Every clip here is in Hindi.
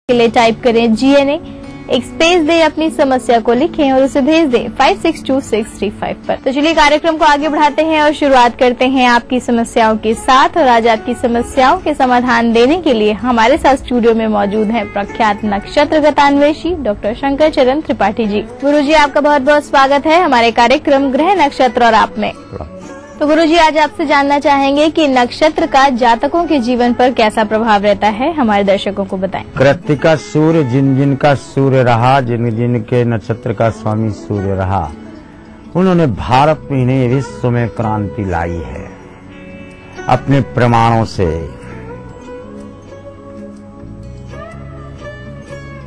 के लिए टाइप करें GNA, एक स्पेस दे, अपनी समस्या को लिखें और उसे भेज दें 562635 पर। तो चलिए कार्यक्रम को आगे बढ़ाते हैं और शुरुआत करते हैं आपकी समस्याओं के साथ। और आज आपकी समस्याओं के समाधान देने के लिए हमारे साथ स्टूडियो में मौजूद हैं प्रख्यात नक्षत्र गतान्वेषी डॉक्टर शंकर चरण त्रिपाठी जी। गुरुजी, आपका बहुत बहुत स्वागत है हमारे कार्यक्रम ग्रह नक्षत्र और आप में। तो गुरुजी, आज आपसे जानना चाहेंगे कि नक्षत्र का जातकों के जीवन पर कैसा प्रभाव रहता है, हमारे दर्शकों को बताएं। कृत्तिका सूर्य, जिन जिन का सूर्य रहा, जिन जिन के नक्षत्र का स्वामी सूर्य रहा, उन्होंने भारत में नहीं विश्व में क्रांति लाई है अपने प्रमाणों से।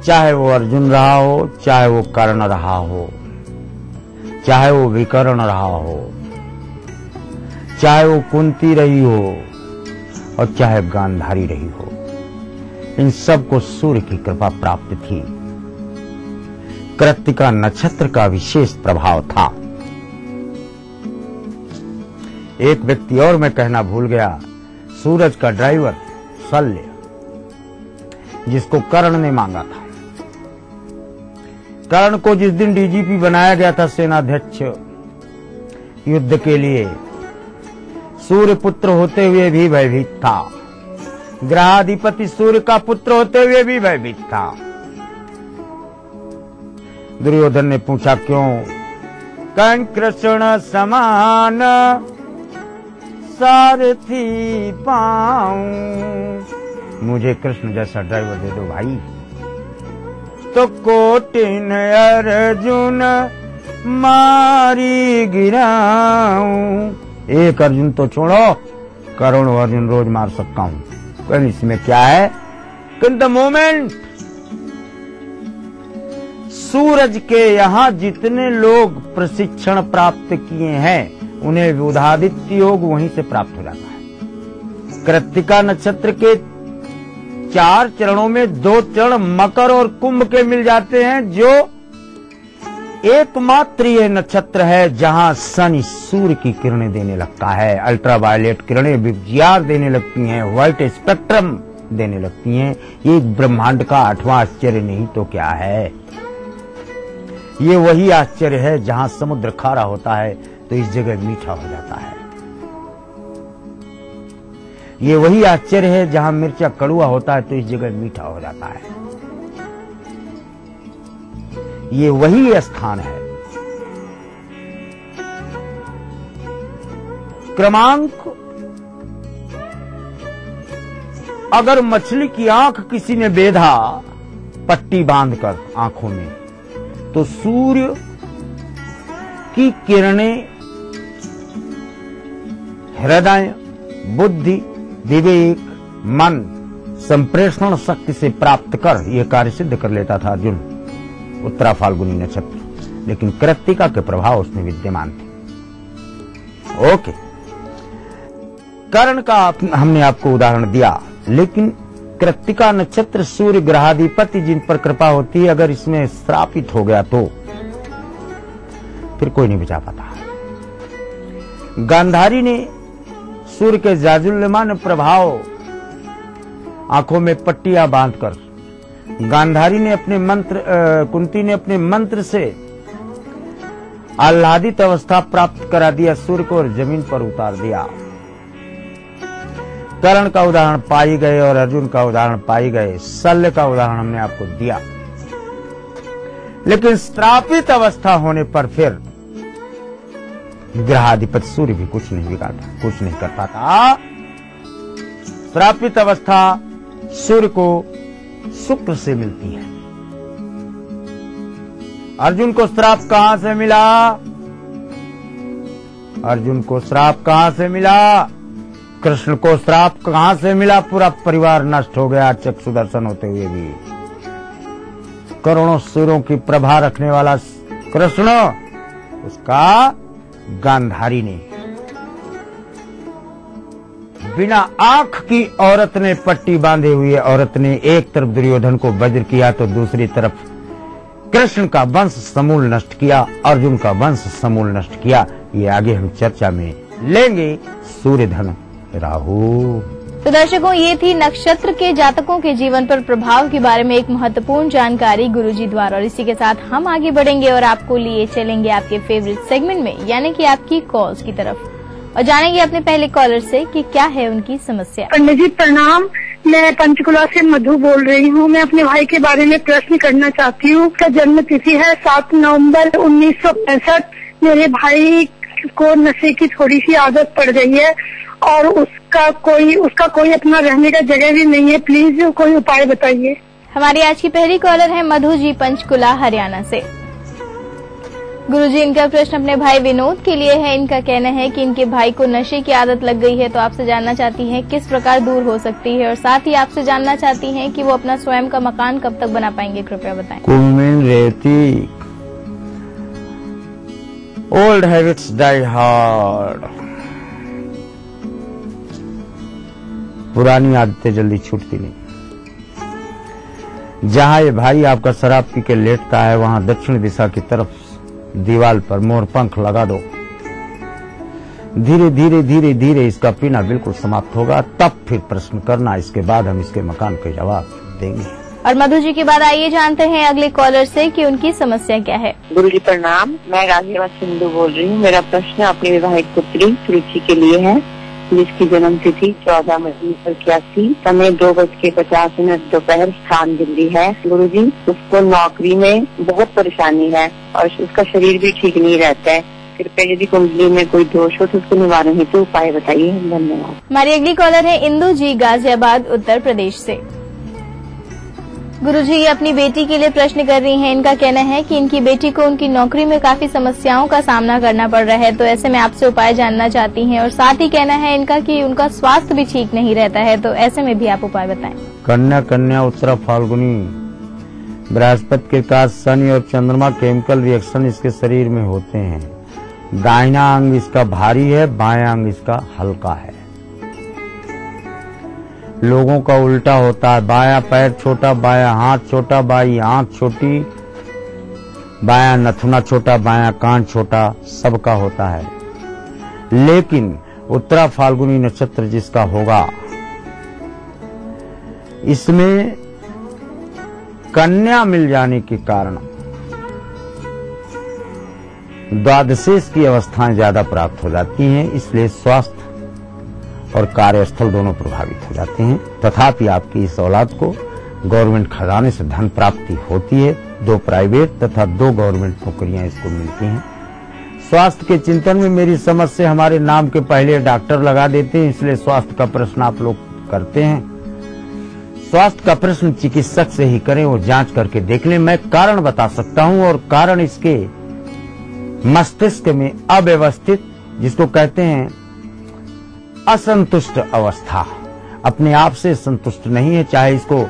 चाहे वो अर्जुन रहा हो, चाहे वो कर्ण रहा हो, चाहे वो विकर्ण रहा हो, चाहे वो कुंती रही हो और चाहे गांधारी रही हो, इन सबको सूर्य की कृपा प्राप्त थी। कृत्तिका नक्षत्र का विशेष प्रभाव था। एक व्यक्ति और मैं कहना भूल गया, सूरज का ड्राइवर शल्य, जिसको कर्ण ने मांगा था। कर्ण को जिस दिन डीजीपी बनाया गया था, सेनाध्यक्ष युद्ध के लिए, सूर्य पुत्र होते हुए भी भयभीत था। ग्रहाधिपति सूर्य का पुत्र होते हुए भी भयभीत था। दुर्योधन ने पूछा, क्यों? कर्ण कृष्ण समान सारथी पाऊं, मुझे कृष्ण जैसा ड्राइवर दे दो भाई, तो कोटिन अर्जुन मारी गिराऊं। एक अर्जुन तो छोड़ो, करोड़ों अर्जुन रोज मार सकता हूं, पर इसमें क्या है? इन द मोमेंट सूरज के यहां जितने लोग प्रशिक्षण प्राप्त किए हैं, उन्हें बुधादित्य योग वहीं से प्राप्त हो जाता है। कृत्तिका नक्षत्र के 4 चरणों में 2 चरण मकर और कुंभ के मिल जाते हैं, जो एकमात्र ये नक्षत्र है जहां शनि सूर्य की किरणें देने लगता है। अल्ट्रावायलेट किरणें विजियार देने लगती हैं, व्हाइट स्पेक्ट्रम देने लगती हैं। ये ब्रह्मांड का 8वां आश्चर्य नहीं तो क्या है? ये वही आश्चर्य है जहां समुद्र खारा होता है तो इस जगह मीठा हो जाता है। ये वही आश्चर्य है जहां मिर्चा कड़वा होता है तो इस जगह मीठा हो जाता है। ये वही स्थान है। क्रमांक, अगर मछली की आंख किसी ने बेधा पट्टी बांधकर आंखों में, तो सूर्य की किरणें हृदय, बुद्धि, विवेक, मन संप्रेषण शक्ति से प्राप्त कर यह कार्य सिद्ध कर लेता था अर्जुन, उत्तरा फाल्गुनी नक्षत्र। लेकिन कृत्तिका के प्रभाव उसमें विद्यमान थे। ओके, कर्ण का हमने आपको उदाहरण दिया, लेकिन कृत्तिका नक्षत्र सूर्य ग्रहाधिपति जिन पर कृपा होती है, अगर इसमें श्रापित हो गया तो फिर कोई नहीं बचा पाता। गांधारी ने सूर्य के जाजुल्यमान प्रभाव, आंखों में पट्टियां बांधकर, गांधारी ने अपने मंत्र, कुंती ने अपने मंत्र से आह्लादित अवस्था प्राप्त करा दिया सूर्य को और जमीन पर उतार दिया। कर्ण का उदाहरण पाई गए और अर्जुन का उदाहरण पाई गए, शल्य का उदाहरण हमने आपको दिया। लेकिन श्रापित अवस्था होने पर फिर ग्रहाधिपति सूर्य भी कुछ नहीं बिगाड़ता, कुछ नहीं कर पाता। श्रापित अवस्था सूर्य को शुक्र से मिलती है। अर्जुन को श्राप कहां से मिला? अर्जुन को श्राप कहां से मिला? कृष्ण को श्राप कहां से मिला? पूरा परिवार नष्ट हो गया चक्षु दर्शन होते हुए भी। करोड़ों सूर्यों की प्रभा रखने वाला कृष्ण, उसका गांधारी ने, बिना आंख की औरत ने, पट्टी बांधे हुए औरत ने एक तरफ दुर्योधन को वज्र किया तो दूसरी तरफ कृष्ण का वंश समूल नष्ट किया, अर्जुन का वंश समूल नष्ट किया। ये आगे हम चर्चा में लेंगे। सूर्य धन राहु। तो दर्शकों, ये थी नक्षत्र के जातकों के जीवन पर प्रभाव के बारे में एक महत्वपूर्ण जानकारी गुरुजी द्वारा। और इसी के साथ हम आगे बढ़ेंगे और आपको लिए चलेंगे आपके फेवरेट सेगमेंट में, यानी कि आपकी कॉल्स की तरफ, और जानेंगे अपने पहले कॉलर से कि क्या है उनकी समस्या। पंडित जी प्रणाम, मैं पंचकुला से मधु बोल रही हूँ। मैं अपने भाई के बारे में प्रश्न करना चाहती हूँ। उसका जन्म तिथि है 7 नवंबर 1965। मेरे भाई को नशे की थोड़ी सी आदत पड़ गई है और उसका कोई अपना रहने का जगह भी नहीं है। प्लीज कोई उपाय बताइए। हमारी आज की पहली कॉलर है मधु जी, पंचकुला हरियाणा से। गुरुजी, इनका प्रश्न अपने भाई विनोद के लिए है। इनका कहना है कि इनके भाई को नशे की आदत लग गई है, तो आपसे जानना चाहती हैं किस प्रकार दूर हो सकती है, और साथ ही आपसे जानना चाहती हैं कि वो अपना स्वयं का मकान कब तक बना पाएंगे, कृपया बताएं। कुमिन रेती, ओल्ड हैबिट्स डाई हार्ड। पुरानी आदतें जल्दी छूटती नहीं। जहां ये भाई आपका शराब पी के लेटता है, वहां दक्षिण दिशा की तरफ दीवार पर मोर पंख लगा दो। धीरे धीरे धीरे धीरे इसका पीना बिल्कुल समाप्त होगा, तब फिर प्रश्न करना। इसके बाद हम इसके मकान के जवाब देंगे। और मधु जी के बाद आइए जानते हैं अगले कॉलर से कि उनकी समस्या क्या है। गुरुजी प्रणाम, मैं गाजियाबाद सिंधु बोल रही हूँ। मेरा प्रश्न अपनी विवाहित पुत्री सुरुचि के लिए है, जिसकी जन्म तिथि 14 मई 1981, समय 2:50 दोपहर, स्थान दिल्ली है। गुरुजी, उसको नौकरी में बहुत परेशानी है और उसका शरीर भी ठीक नहीं रहता है। कृपया यदि कुंडली में कोई दोष हो तो उसको निवारण हेतु उपाय बताइए। धन्यवाद। हमारी अगली कॉलर है इंदु जी, गाजियाबाद उत्तर प्रदेश से। गुरुजी, ये अपनी बेटी के लिए प्रश्न कर रही हैं। इनका कहना है कि इनकी बेटी को उनकी नौकरी में काफी समस्याओं का सामना करना पड़ रहा है, तो ऐसे में आपसे उपाय जानना चाहती हैं। और साथ ही कहना है इनका कि उनका स्वास्थ्य भी ठीक नहीं रहता है, तो ऐसे में भी आप उपाय बताएं। कन्या उत्तरा फाल्गुनी, बृहस्पति के साथ शनि और चंद्रमा केमिकल रिएक्शन इसके शरीर में होते हैं। दाहिना अंग इसका भारी है, बायां अंग इसका हल्का है। लोगों का उल्टा होता है, बायां पैर छोटा, बायां हाथ छोटा, बाई आंख छोटी, बायां नथुना छोटा, बायां कान छोटा, सबका होता है। लेकिन उत्तरा फाल्गुनी नक्षत्र जिसका होगा, इसमें कन्या मिल जाने के कारण द्वादशेश की अवस्थाएं ज्यादा प्राप्त हो जाती हैं, इसलिए स्वास्थ्य और कार्यस्थल दोनों प्रभावित हो जाते हैं। तथापि आपकी इस औलाद को गवर्नमेंट खजाने से धन प्राप्ति होती है। 2 प्राइवेट तथा 2 गवर्नमेंट नौकरियां इसको मिलती हैं। स्वास्थ्य के चिंतन में मेरी समझ से हमारे नाम के पहले डॉक्टर लगा देते हैं, इसलिए स्वास्थ्य का प्रश्न आप लोग करते हैं। स्वास्थ्य का प्रश्न चिकित्सक से ही करें, वो जांच करके देख लें। मैं कारण बता सकता हूं, और कारण इसके मस्तिष्क में अव्यवस्थित, जिसको कहते हैं असंतुष्ट अवस्था, अपने आप से संतुष्ट नहीं है। चाहे इसको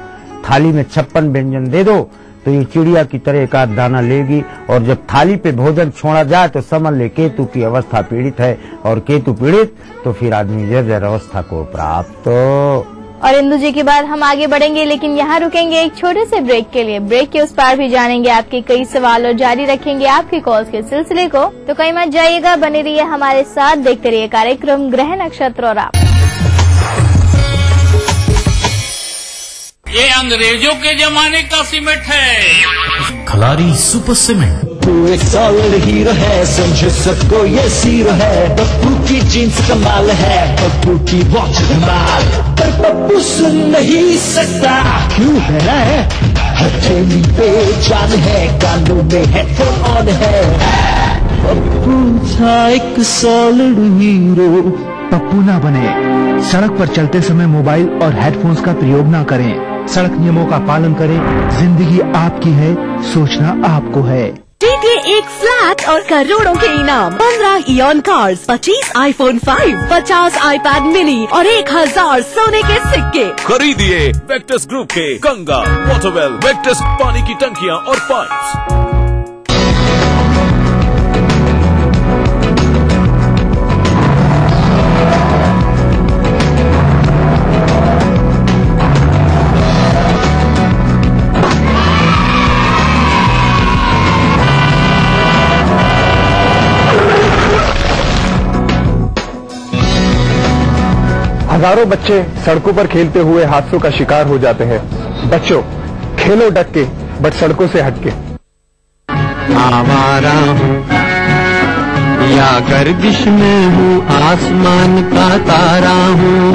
थाली में 56 व्यंजन दे दो तो ये चिड़िया की तरह एक आध दाना लेगी, और जब थाली पे भोजन छोड़ा जाए तो समझ ले केतु की अवस्था पीड़ित है, और केतु पीड़ित तो फिर आदमी जर्जर अवस्था को प्राप्त। और इंदु जी के बाद हम आगे बढ़ेंगे, लेकिन यहाँ रुकेंगे एक छोटे से ब्रेक के लिए। ब्रेक के उस पार भी जानेंगे आपके कई सवाल और जारी रखेंगे आपके कॉल्स के सिलसिले को, तो कहीं मत जाइएगा, बने रहिए हमारे साथ, देखते रहिए कार्यक्रम ग्रह नक्षत्र और आप। ये अंग्रेजों के जमाने का सीमेंट है, खलारी सुपर सीमेंट। तू एक सॉलिड हीरो है, समझे सबको ये जीरो है। पप्पू की जीन्स कमाल है, पप्पू की वॉच कमाल, पर पप्पू सुन नहीं सकता, क्यों है? हथेली पे जान है, कानों में हेडफोन ऑन है। पप्पू था एक सॉलिड हीरो। पप्पू ना बने। सड़क पर चलते समय मोबाइल और हेडफोन्स का प्रयोग ना करें। सड़क नियमों का पालन करें। जिंदगी आपकी है, सोचना आपको है। जीतिए एक फ्लैट और करोड़ों के इनाम। 15 ion cars, 25 iPhone 5, 50 iPad mini और 1000 सोने के सिक्के। खरीदिए वेक्टस ग्रुप के गंगा, वाटरवेल, वेक्टस पानी की टंकियां और पाइप्स। हजारों बच्चे सड़कों पर खेलते हुए हादसों का शिकार हो जाते हैं। बच्चों, खेलो डट के, बट सड़कों से हटके। आवारा हूँ या गर्दिश में हूँ, आसमान का तारा हूँ।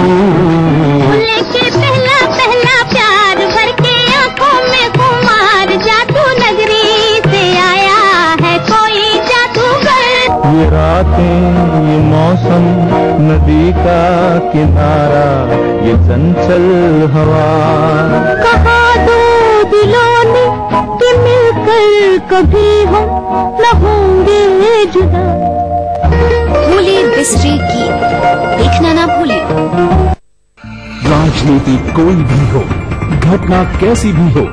लेके पहला पहला प्यार भर के आंखों में कुमार, जादू नगरी से आया है कोई जादूगर। ये रातें, ये मौसम, नदी का किनारा, ये चंचल हवा। कहा दो दिलों ने कि मिलकर कभी हम न होंगे जुदा। भूलिए बिस्ट्री की, देखना ना भूलिए। राजनीति कोई भी हो, घटना कैसी भी हो,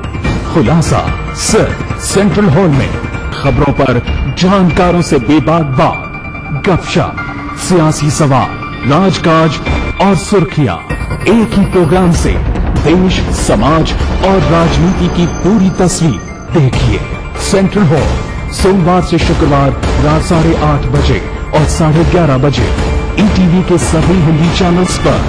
खुलासा सिर्फ सेंट्रल हॉल में। खबरों पर जानकारों से बेबाक बात, गपशप, सियासी सवाल, राजकाज और सुर्खियां, एक ही प्रोग्राम से देश, समाज और राजनीति की पूरी तस्वीर देखिए। सेंट्रल हॉल सोमवार से शुक्रवार रात 8:30 बजे और 11:30 बजे ईटीवी के सभी हिंदी चैनल्स पर।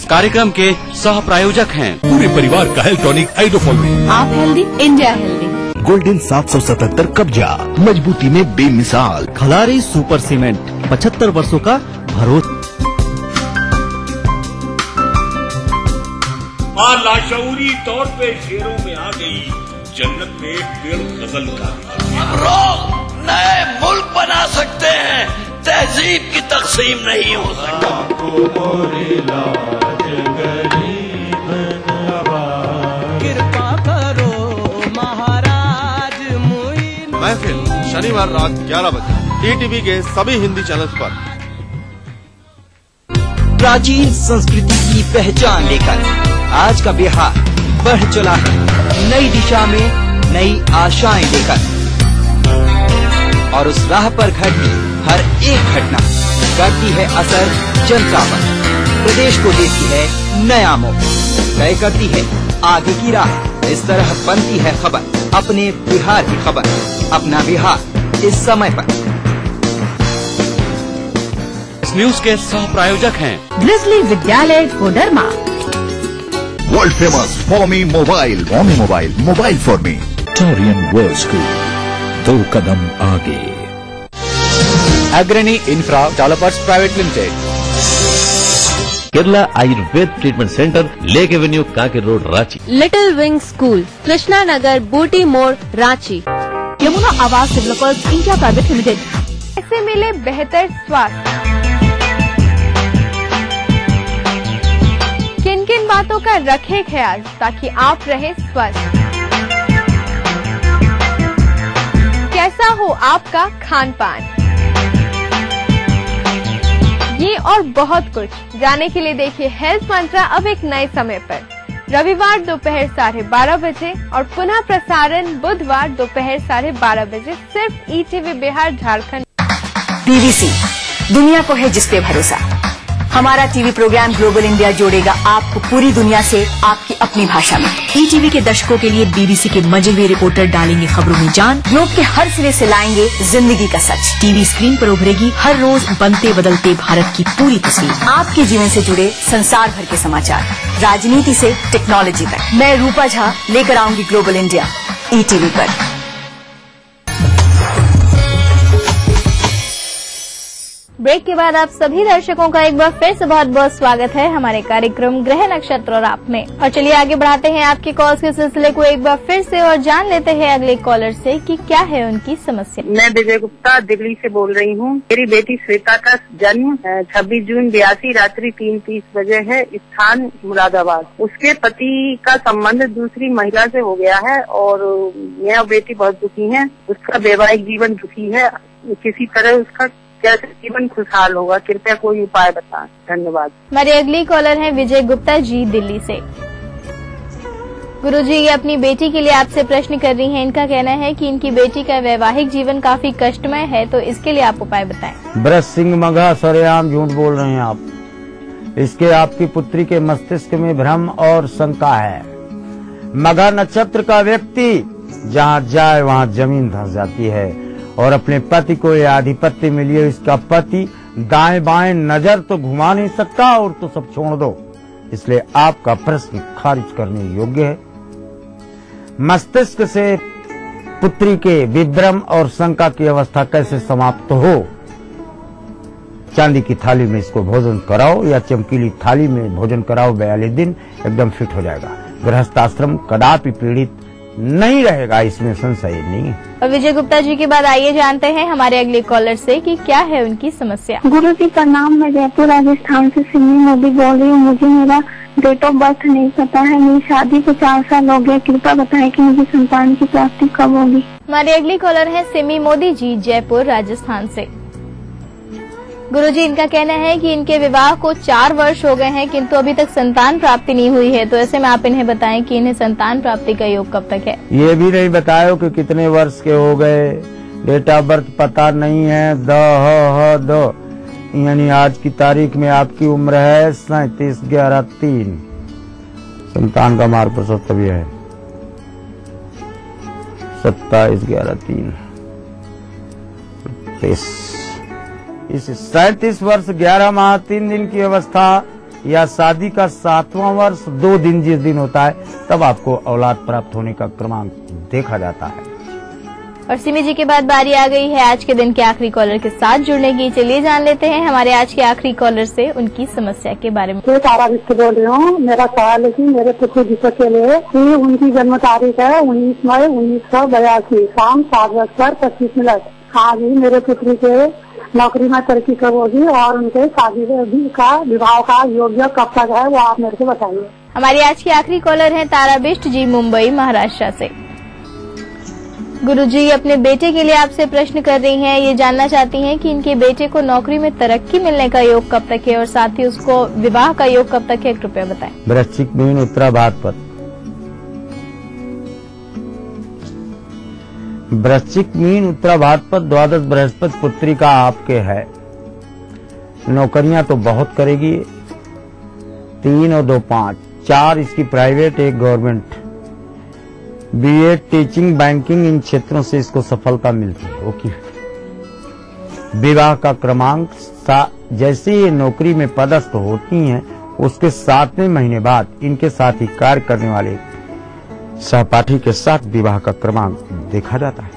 कार्यक्रम के सह प्रायोजक हैं पूरे परिवार का हेल्थ टॉनिक हाइड्रोफॉल। आप हेल्दी, इंडिया हेल्दी। गोल्डन 777 कब्जा, मजबूती में बेमिसाल। खलारी सुपर सीमेंट, 75 वर्षों का भरोसा। लाशऊरी तौर पे शेरों में आ गई जन्नत में एक पेड़ गजल का। नए मुल्क बना सकते हैं, तहजीब की तकसीम नहीं हो सकती। कृपा करो महाराज मुइन। महफिल शनिवार रात 11 बजे ईटीवी के सभी हिंदी चैनल्स पर। प्राचीन संस्कृति की पहचान लेकर आज का बिहार बढ़ चला है नई दिशा में, नई आशाएं लेकर। और उस राह पर घटती हर एक घटना करती है असर जनता पर, प्रदेश को देती है नया मोड़, तय करती है आगे की राह। इस तरह बनती है खबर, अपने बिहार की खबर, अपना बिहार इस समय पर। इस न्यूज के सह प्रायोजक हैं Grizzly Vidyalaya Koderma. World famous for me mobile, mobile for me. Torian world school, 2 कदम आगे। Agrani infra developers private limited. Kerala Ayurveda treatment centre, lake avenue, Kanker road, Ranchi. Little wing school, Krishna Nagar, Booti Mor, Ranchi. Yamuna आवास डेवलपर्स इंडिया प्राइवेट लिमिटेड। कैसे मिले बेहतर स्वास्थ्य? किन किन बातों का रखें ख्याल ताकि आप रहें स्वस्थ? कैसा हो आपका खान पान? ये और बहुत कुछ जानने के लिए देखिए हेल्थ मंत्रा अब एक नए समय पर, रविवार दोपहर 12:30 बजे और पुनः प्रसारण बुधवार दोपहर 12:30 बजे, सिर्फ ईटीवी बिहार झारखंड। बीबीसी, दुनिया को है जिस पे भरोसा। हमारा टीवी प्रोग्राम ग्लोबल इंडिया जोड़ेगा आपको पूरी दुनिया से आपकी अपनी भाषा में। ईटीवी के दर्शकों के लिए बीबीसी के मजे हुए रिपोर्टर डालेंगे खबरों में जान, ग्लोब के हर सिरे से लाएंगे जिंदगी का सच। टीवी स्क्रीन पर उभरेगी हर रोज बनते बदलते भारत की पूरी तस्वीर। आपके जीवन से जुड़े संसार भर के समाचार, राजनीति से टेक्नोलॉजी तक। मैं रूपा झा लेकर आऊंगी ग्लोबल इंडिया ईटीवी पर। ब्रेक के बाद आप सभी दर्शकों का एक बार फिर से बहुत बहुत स्वागत है हमारे कार्यक्रम ग्रह नक्षत्र और आप में। और चलिए आगे बढ़ाते हैं आपके कॉल्स के सिलसिले को एक बार फिर से और जान लेते हैं अगले कॉलर से कि क्या है उनकी समस्या। मैं विजय गुप्ता दिल्ली से बोल रही हूँ। मेरी बेटी श्वेता का जन्म 26 जून 82 रात्रि 3:30 बजे है, स्थान मुरादाबाद। उसके पति का संबंध दूसरी महिला से हो गया है और मैं और बेटी बहुत दुखी है। उसका वैवाहिक जीवन दुखी है, किसी तरह उसका कैसे जीवन खुशहाल होगा, कृपया कोई उपाय बताएं। धन्यवाद। हमारे अगली कॉलर हैं विजय गुप्ता जी दिल्ली से। गुरुजी, ये अपनी बेटी के लिए आपसे प्रश्न कर रही हैं। इनका कहना है कि इनकी बेटी का वैवाहिक जीवन काफी कष्टमय है, तो इसके लिए आप उपाय बताएं। ब्रज सिंह मघा, सरेआम झूठ बोल रहे हैं आप। इसके आपकी पुत्री के मस्तिष्क में भ्रम और शंका है। मघा नक्षत्र का व्यक्ति जहाँ जाए वहाँ जमीन धंस जाती है और अपने पति को यह आधिपत्य मिली है। इसका पति दाएं बाएं नजर तो घुमा नहीं सकता और तो सब छोड़ दो, इसलिए आपका प्रश्न खारिज करने योग्य है। मस्तिष्क से पुत्री के विभ्रम और शंका की अवस्था कैसे समाप्त हो? चांदी की थाली में इसको भोजन कराओ या चमकीली थाली में भोजन कराओ, 42 दिन एकदम फिट हो जाएगा। गृहस्थाश्रम कदापि पीड़ित नहीं रहेगा, इसमें संशय नहीं है। और विजय गुप्ता जी के बाद आइए जानते हैं हमारे अगले कॉलर से कि क्या है उनकी समस्या। गुरुजी प्रणाम, मैं जयपुर राजस्थान से सिमी मोदी बोल रही हूँ। मुझे मेरा डेट ऑफ बर्थ नहीं पता है। मेरी शादी को 4 साल हो गए। कृपया बताएं कि मुझे संतान की प्राप्ति कब होगी। हमारे अगली कॉलर है सिमी मोदी जी, जयपुर राजस्थान से। गुरुजी, इनका कहना है कि इनके विवाह को 4 वर्ष हो गए हैं, किंतु अभी तक संतान प्राप्ति नहीं हुई है। तो ऐसे में आप इन्हें बताएं कि इन्हें संतान प्राप्ति का योग कब तक है। ये भी नहीं बतायो कि कितने वर्ष के हो गए, डेट ऑफ बर्थ पता नहीं है। द यानी आज की तारीख में आपकी उम्र है 37/11/3। संतान का मार्ग प्रसव तभी है 27/11/3। इस 37 वर्ष 11 माह 3 दिन की अवस्था या शादी का 7वां वर्ष 2 दिन जिस दिन होता है, तब आपको औलाद प्राप्त होने का क्रमांक देखा जाता है। और सिमी जी के बाद बारी आ गई है आज के दिन के आखिरी कॉलर के साथ जुड़ने की। चलिए जान लेते हैं हमारे आज के आखिरी कॉलर से उनकी समस्या के बारे में। मैं तारा विष्ट बोल रही हूँ। मेरा सवाल है कि मेरे पुत्र दीपक के लिए कि उनकी जन्म तारीख है 19 मई 1982 शाम 7:25। हाँ जी, मेरे पुत्री के नौकरी में तरक्की कब होगी और उनके शादी का विवाह का योग्य कब तक है, वो आप मेरे को बताइए। हमारी आज की आखिरी कॉलर है तारा बिष्ट जी, मुंबई महाराष्ट्र से। गुरुजी अपने बेटे के लिए आपसे प्रश्न कर रही हैं। ये जानना चाहती हैं कि इनके बेटे को नौकरी में तरक्की मिलने का योग कब तक है और साथ ही उसको विवाह का योग कब तक है, कृपया बताएं। वृश्चिक मीन उत्तरा भाद्रपद। वृश्चिक मीन उत्तरा भाद्रपद 12 बृहस्पति पुत्री का आपके है। नौकरियां तो बहुत करेगी, 3 और 2 5 4 इसकी private, 1 government. B Ed, teaching, banking, इन क्षेत्रों से इसको सफलता मिलती है। ओके। विवाह का क्रमांक जैसे ये नौकरी में पदस्थ होती हैं, उसके 7वें महीने बाद इनके साथ ही कार्य करने वाले सहपाठी के साथ विवाह का क्रमांक देखा जाता है।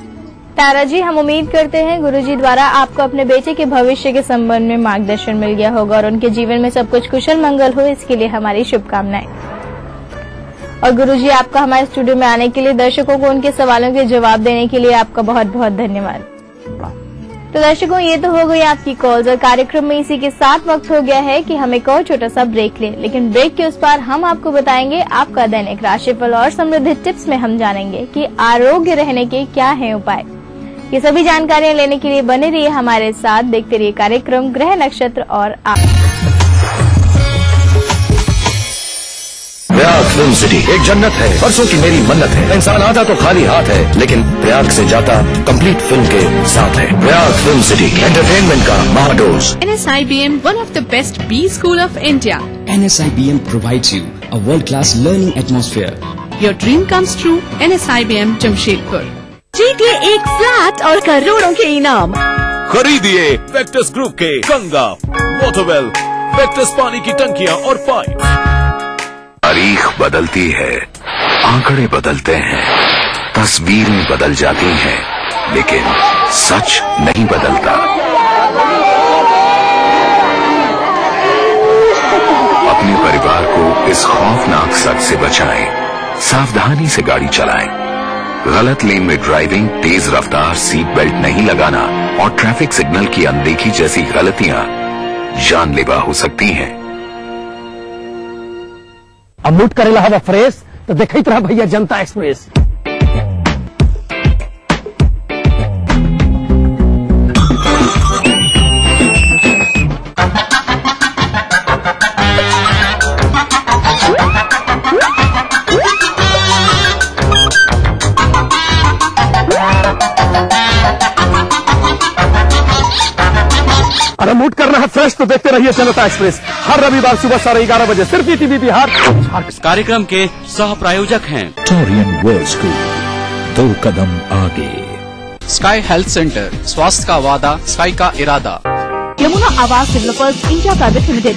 तारा जी, हम उम्मीद करते हैं गुरुजी द्वारा आपको अपने बेटे के भविष्य के संबंध में मार्गदर्शन मिल गया होगा और उनके जीवन में सब कुछ कुशल मंगल हो, इसके लिए हमारी शुभकामनाएं। और गुरुजी, आपका हमारे स्टूडियो में आने के लिए, दर्शकों को उनके सवालों के जवाब देने के लिए आपका बहुत बहुत धन्यवाद। तो दर्शकों, ये तो हो गई आपकी कॉल्स और कार्यक्रम में इसी के साथ वक्त हो गया है कि हम एक और छोटा सा ब्रेक लें। लेकिन ब्रेक के उस पार हम आपको बताएंगे आपका दैनिक राशिफल और समृद्धि टिप्स में हम जानेंगे कि आरोग्य रहने के क्या है उपाय। ये सभी जानकारियां लेने के लिए बने रहिए हमारे साथ, देखते रहिए कार्यक्रम ग्रह नक्षत्र और आप। प्रयाग फिल्म सिटी एक जन्नत है, बरसों की मेरी मन्नत है। इंसान आता तो खाली हाथ है, लेकिन प्रयाग से जाता कंप्लीट फिल्म के साथ है। प्रयाग फिल्म सिटी एंटरटेनमेंट का महाडोज। NSIBM, one of the best B school of India. NSIBM provides you a world-class learning atmosphere. Your dream comes true. NSIBM Jamshedpur. जीतिए एक फ्लैट और करोड़ों के इनाम। खरीदिए वेक्टस ग्रुप के गंगा, मोटोवेल, वेक्टस पानी की टंकियां और पाइप। तारीख बदलती है, आंकड़े बदलते हैं, तस्वीरें बदल जाती हैं, लेकिन सच नहीं बदलता। अपने परिवार को इस खौफनाक सच से बचाएं, सावधानी से गाड़ी चलाएं। गलत लेन में ड्राइविंग, तेज रफ्तार, सीट बेल्ट नहीं लगाना और ट्रैफिक सिग्नल की अनदेखी जैसी गलतियां जानलेवा हो सकती हैं। अब मूड करेला हवा फ्रेश तो देखते रहा भैया जनता एक्सप्रेस। अरे मूड करना है फ्रेश तो देखते रहिए जनता एक्सप्रेस, हर रविवार सुबह 11:30 बजे सिर्फ ईटीवी बिहार। इस कार्यक्रम के सह प्रायोजक हैं टोरियन वर्ल्ड स्कूल, 2 कदम आगे। स्काई हेल्थ सेंटर, स्वास्थ्य का वादा, स्काई का इरादा। यमुना आवास डेवलपर्स इंडिया प्राइवेट लिमिटेड।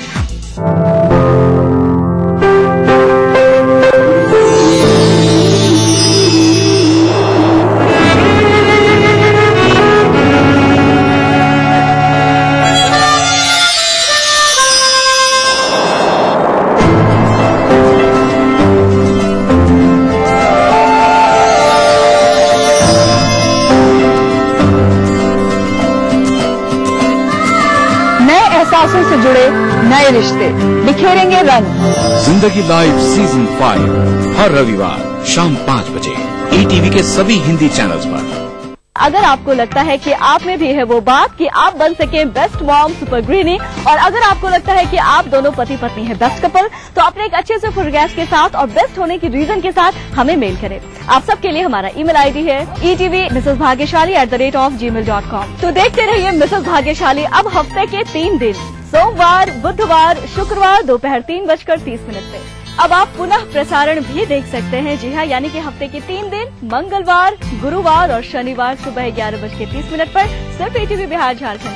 एहसासों से जुड़े नए रिश्ते बिखेरेंगे रंग। जिंदगी लाइव सीजन 5 हर रविवार शाम 5 बजे ईटीवी के सभी हिंदी चैनल्स पर। अगर आपको लगता है कि आप में भी है वो बात कि आप बन सके बेस्ट मॉम सुपर गृहिणी, और अगर आपको लगता है कि आप दोनों पति पत्नी हैं बेस्ट कपल, तो अपने एक अच्छे से फोटोग्राफ के साथ और बेस्ट होने की रीजन के साथ हमें मेल करें। आप सबके लिए हमारा ईमेल आईडी है etv@gmail.com। तो देखते रहिए मिसेस भाग्यशाली अब हफ्ते के 3 दिन, सोमवार, बुधवार, शुक्रवार दोपहर 3:30 पे। अब आप पुनः प्रसारण भी देख सकते हैं। जी हाँ, यानी कि हफ्ते के 3 दिन, मंगलवार, गुरुवार और शनिवार सुबह 11:30 पर सिर्फ ETV बिहार झारखंड।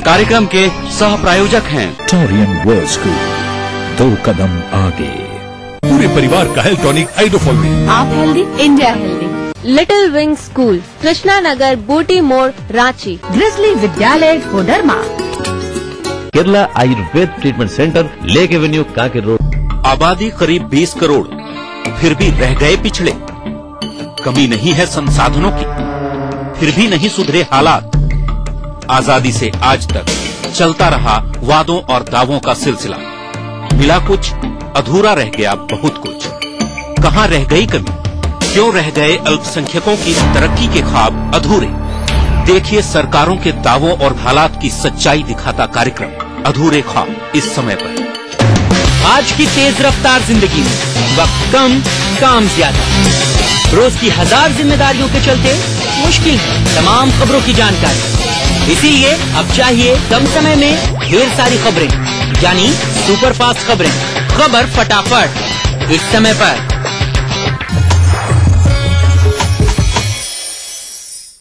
कार्यक्रम के सह प्रायोजक हैं टोरियन वर्ल्ड स्कूल, 2 कदम आगे। पूरे परिवार का हेल्थ टॉनिक आइडोफॉल में। आप healthy, India healthy. Little wing school, Krishna Nagar, Booti Mor, Ranchi. Grizzly Vidyalaya, Koderma. Kerala Ayurveda treatment centre, lake avenue, Kanker road. आबादी करीब 20 करोड़, फिर भी रह गए पिछड़े। कमी नहीं है संसाधनों की, फिर भी नहीं सुधरे हालात। आजादी से आज तक चलता रहा वादों और दावों का सिलसिला। मिला कुछ, अधूरा रह गया बहुत कुछ। कहाँ रह गई कमी? क्यों रह गए अल्पसंख्यकों की तरक्की के ख्वाब अधूरे? देखिए सरकारों के दावों और हालात की सच्चाई दिखाता कार्यक्रम अधूरे ख्वाब इस समय पर। आज की तेज रफ्तार जिंदगी में वक्त कम, काम ज्यादा। रोज की 1000 जिम्मेदारियों के चलते मुश्किल है तमाम खबरों की जानकारी। इसीलिए अब चाहिए कम समय में ढेर सारी खबरें, यानी सुपरफास्ट खबरें। खबर फटाफट, इस समय पर।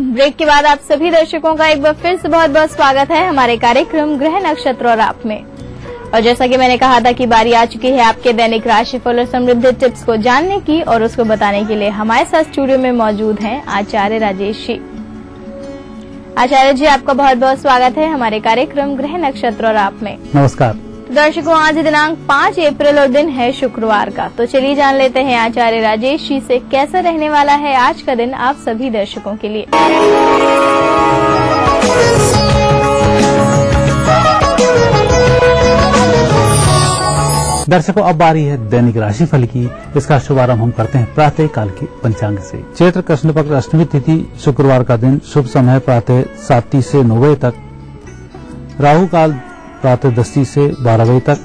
ब्रेक के बाद आप सभी दर्शकों का एक बार फिर से बहुत बहुत स्वागत है हमारे कार्यक्रम ग्रह नक्षत्र और आप में। और जैसा कि मैंने कहा था कि बारी आ चुकी है आपके दैनिक राशिफल और समृद्धि टिप्स को जानने की, और उसको बताने के लिए हमारे साथ स्टूडियो में मौजूद हैं आचार्य राजेश जी। आचार्य जी, आपका बहुत बहुत स्वागत है हमारे कार्यक्रम ग्रह नक्षत्र और आप में। नमस्कार दर्शकों, आज दिनांक 5 अप्रैल और दिन है शुक्रवार का। तो चलिए जान लेते हैं आचार्य राजेश जी से कैसा रहने वाला है आज का दिन आप सभी दर्शकों के लिए। दर्शकों, अब बारी है दैनिक राशिफल की। इसका शुभारंभ हम करते हैं प्रातः काल के पंचांग से। चैत्र कृष्ण पक्ष अष्टमी तिथि शुक्रवार का दिन, शुभ समय प्रातः 7 से 9 बजे तक, राहु काल प्रातः 10 से 12 बजे तक।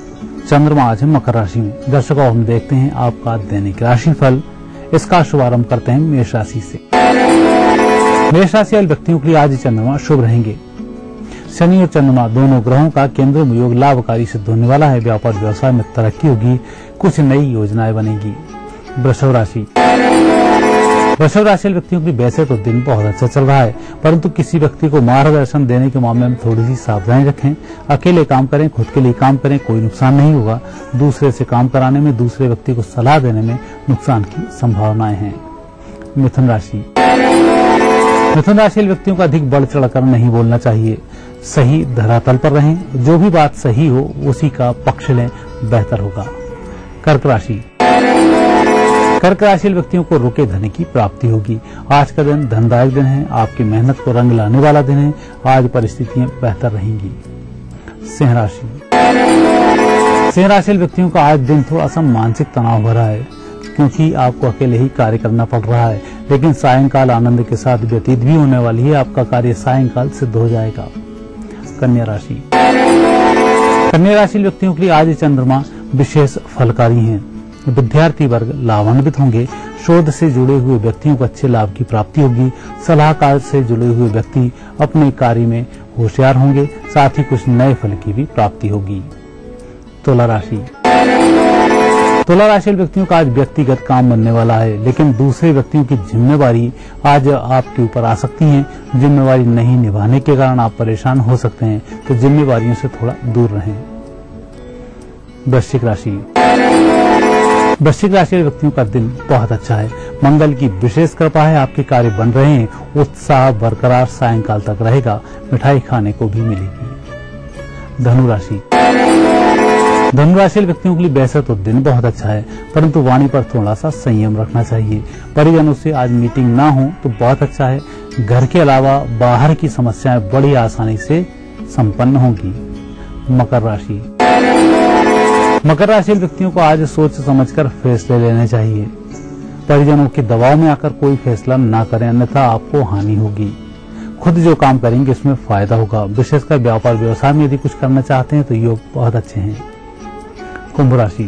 चंद्रमा आज है मकर राशि में। दर्शकों, हम देखते हैं आपका दैनिक राशिफल। इसका शुभारंभ करते हैं मेष राशि से। मेष राशि वाले व्यक्तियों के लिए आज चंद्रमा शुभ रहेंगे। शनि और चंद्रमा दोनों ग्रहों का केंद्र में योग लाभकारी सिद्ध होने वाला है। व्यापार व्यवसाय में तरक्की होगी, कुछ नई योजनाएं बनेगी। वृषभ राशि, वृषभ राशि व्यक्तियों के लिए वैसे तो दिन बहुत अच्छा चल रहा है, परंतु किसी व्यक्ति को मार्गदर्शन देने के मामले में थोड़ी सी सावधानी रखें। अकेले काम करें, खुद के लिए काम करें, कोई नुकसान नहीं होगा। दूसरे से काम कराने में, दूसरे व्यक्ति को सलाह देने में नुकसान की संभावनाएं हैं। मिथुन राशि, मिथुन राशि व्यक्तियों का अधिक बढ़ चढ़कर नहीं बोलना चाहिए। सही धरातल पर रहें, जो भी बात सही हो उसी का पक्ष लें, बेहतर होगा। कर्क राशि, कर्क राशि व्यक्तियों को रुके धन की प्राप्ति होगी। आज का दिन धनदायक दिन है, आपकी मेहनत को रंग लाने वाला दिन है। आज परिस्थितियां बेहतर रहेंगी। सिंह राशि, सिंह राशि व्यक्तियों का आज दिन थोड़ा सा मानसिक तनाव भरा है, क्योंकि आपको अकेले ही कार्य करना पड़ रहा है, लेकिन सायंकाल आनंद के साथ व्यतीत भी होने वाली है। आपका कार्य सायंकाल सिद्ध हो जाएगा। कन्या राशि, कन्या राशि व्यक्तियों के लिए आज चंद्रमा विशेष फलकारी हैं। विद्यार्थी वर्ग लाभान्वित होंगे। शोध से जुड़े हुए व्यक्तियों को अच्छे लाभ की प्राप्ति होगी। सलाहकार से जुड़े हुए व्यक्ति अपने कार्य में होशियार होंगे, साथ ही कुछ नए फल की भी प्राप्ति होगी। तुला राशि, तुला राशि वाले व्यक्तियों का आज व्यक्तिगत काम बनने वाला है, लेकिन दूसरे व्यक्तियों की जिम्मेवारी आज आपके ऊपर आ सकती है। जिम्मेवारी नहीं निभाने के कारण आप परेशान हो सकते हैं, तो जिम्मेवारियों से थोड़ा दूर रहें। वृश्चिक राशि वाले व्यक्तियों का दिन बहुत अच्छा है। मंगल की विशेष कृपा है, आपके कार्य बन रहे हैं। उत्साह बरकरार सायंकाल तक रहेगा, मिठाई खाने को भी मिलेगी। धनु राशि वाले व्यक्तियों के लिए वैसे तो दिन बहुत अच्छा है, परंतु वाणी पर थोड़ा सा संयम रखना चाहिए। परिजनों से आज मीटिंग ना हो तो बहुत अच्छा है। घर के अलावा बाहर की समस्याएं बड़ी आसानी से संपन्न होंगी। मकर राशि वाले व्यक्तियों को आज सोच समझकर फैसले लेने चाहिए। परिजनों के दबाव में आकर कोई फैसला ना करें, अन्यथा आपको हानि होगी। खुद जो काम करेंगे इसमें फायदा होगा। विशेषकर व्यापार व्यवसाय में यदि कुछ करना चाहते हैं तो योग बहुत अच्छे हैं। कुंभ राशि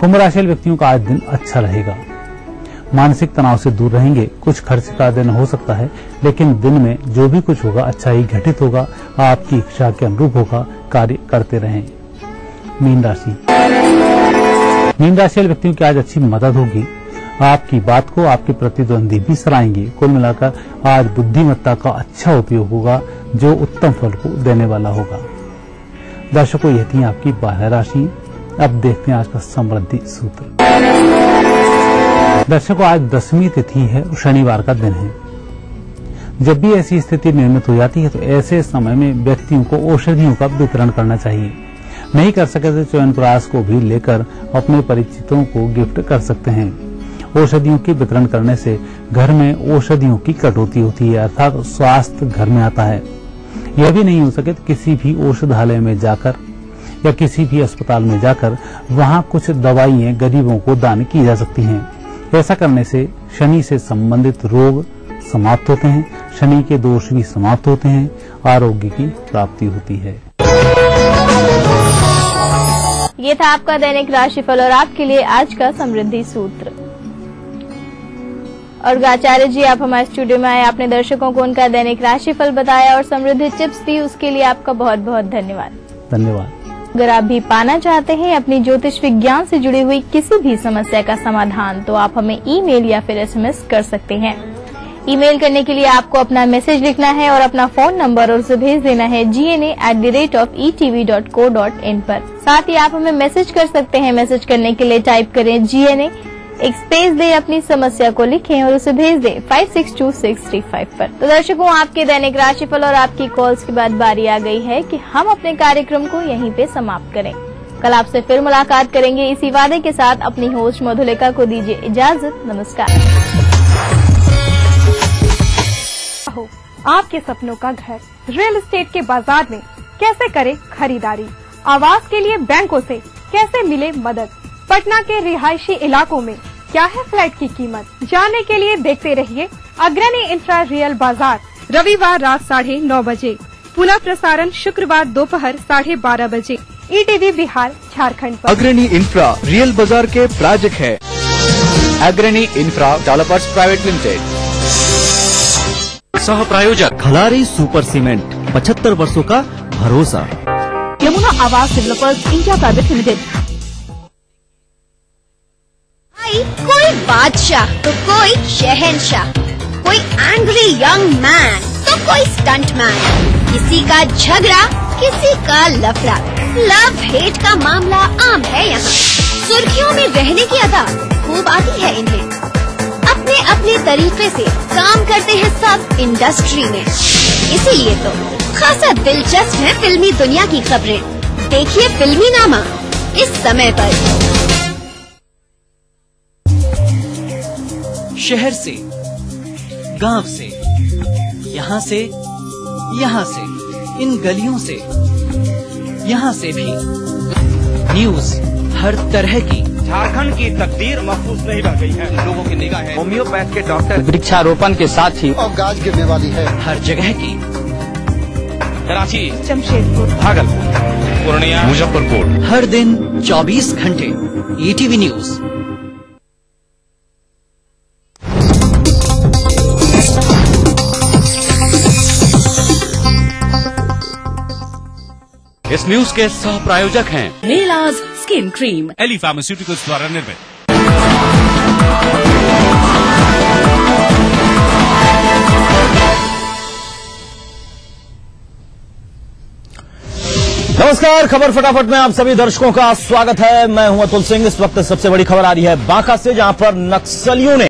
वाले व्यक्तियों का आज दिन अच्छा रहेगा। मानसिक तनाव से दूर रहेंगे। कुछ खर्च का दिन हो सकता है, लेकिन दिन में जो भी कुछ होगा अच्छा ही घटित होगा। आपकी इच्छा के अनुरूप होगा, कार्य करते रहें। मीन राशि वाले व्यक्तियों की आज अच्छी मदद होगी। आपकी बात को आपके प्रतिद्वंदी भी सराहेंगे। कुल मिलाकर आज बुद्धिमत्ता का अच्छा उपयोग होगा, जो उत्तम फल को देने वाला होगा। दर्शकों, यह थी आपकी 12 राशि। अब देखते हैं आज का समृद्धि सूत्र। दर्शकों, आज 10वीं तिथि है, शनिवार का दिन है। जब भी ऐसी स्थिति निर्मित हो जाती है तो ऐसे समय में व्यक्तियों को औषधियों का वितरण करना चाहिए। नहीं कर सके तो च्यवनप्राश को भी लेकर अपने परिचितों को गिफ्ट कर सकते हैं। औषधियों के वितरण करने से घर में औषधियों की कटौती होती है, अर्थात स्वास्थ्य घर में आता है। यह भी नहीं हो सके तो किसी भी औषधालय में जाकर या किसी भी अस्पताल में जाकर वहां कुछ दवाइयां गरीबों को दान की जा सकती हैं। ऐसा करने से शनि से संबंधित रोग समाप्त होते हैं, शनि के दोष भी समाप्त होते हैं, आरोग्य की प्राप्ति होती है। ये था आपका दैनिक राशिफल और आपके लिए आज का समृद्धि सूत्र। और आचार्य जी, आप हमारे स्टूडियो में आए, आपने दर्शकों को उनका दैनिक राशिफल बताया और समृद्धि टिप्स दी, उसके लिए आपका बहुत बहुत धन्यवाद। धन्यवाद। अगर आप भी पाना चाहते हैं अपनी ज्योतिष विज्ञान से जुड़ी हुई किसी भी समस्या का समाधान, तो आप हमें ईमेल या फिर SMS कर सकते हैं। ईमेल करने के लिए आपको अपना मैसेज लिखना है और अपना फोन नंबर और उसे भेज देना है gna@etv.co.in पर। साथ ही आप हमें मैसेज कर सकते हैं। मैसेज करने के लिए टाइप करें GNA, एक स्पेस दे, अपनी समस्या को लिखें और उसे भेज दें 562635 पर। तो दर्शकों, आपके दैनिक राशिफल और आपकी कॉल्स के बाद बारी आ गई है कि हम अपने कार्यक्रम को यहीं पे समाप्त करें। कल आपसे फिर मुलाकात करेंगे इसी वादे के साथ। अपनी होस्ट मधुलिका को दीजिए इजाजत। नमस्कार। आपके सपनों का घर रियल एस्टेट के बाजार में कैसे करें खरीदारी, आवास के लिए बैंकों से कैसे मिले मदद, पटना के रिहायशी इलाकों में क्या है फ्लैट की कीमत, जानने के लिए देखते रहिए अग्रणी इंफ्रा रियल बाजार, रविवार रात 9:30 बजे, पुनः प्रसारण शुक्रवार दोपहर 12:30 बजे, ETV बिहार झारखंड पर। अग्रणी इंफ्रा रियल बाजार के प्रायोजक है अग्रणी इंफ्रा डेवलपर्स प्राइवेट लिमिटेड। सह प्रायोजक खलारी सुपर सीमेंट, 75 वर्षों का भरोसा। यमुना आवास डेवलपर्स इंडिया प्राइवेट लिमिटेड। कोई बादशाह तो कोई शहंशाह, कोई एंग्री यंग मैन तो कोई स्टंट मैन, किसी का झगड़ा किसी का लफड़ा, लव हेट का मामला आम है यहाँ। सुर्खियों में रहने की अदा खूब आती है इन्हें, अपने अपने तरीके से काम करते हैं सब इंडस्ट्री में। इसीलिए तो खासा दिलचस्प है फिल्मी दुनिया की खबरें। देखिए फिल्मी नामा इस समय पर। शहर से, गांव से, यहाँ से, इन गलियों से, यहाँ से भी न्यूज हर तरह की। झारखंड की तकदीर महफूज नहीं रह गई है। लोगों की निगाहें होम्योपैथ के डॉक्टर वृक्षारोपण के साथ ही और गाज गिरने वाली है हर जगह की। कराची, जमशेदपुर, भागलपुर, पूर्णिया, मुजफ्फरपुर, हर दिन 24 घंटे ETV न्यूज। इस न्यूज के सह प्रायोजक हैं मेलाज स्किन क्रीम। एली फार्मास्यूटिकल्स द्वारा निर्मित। नमस्कार, खबर फटाफट में आप सभी दर्शकों का स्वागत है। मैं हूं अतुल सिंह। इस वक्त सबसे बड़ी खबर आ रही है बांका से, जहां पर नक्सलियों ने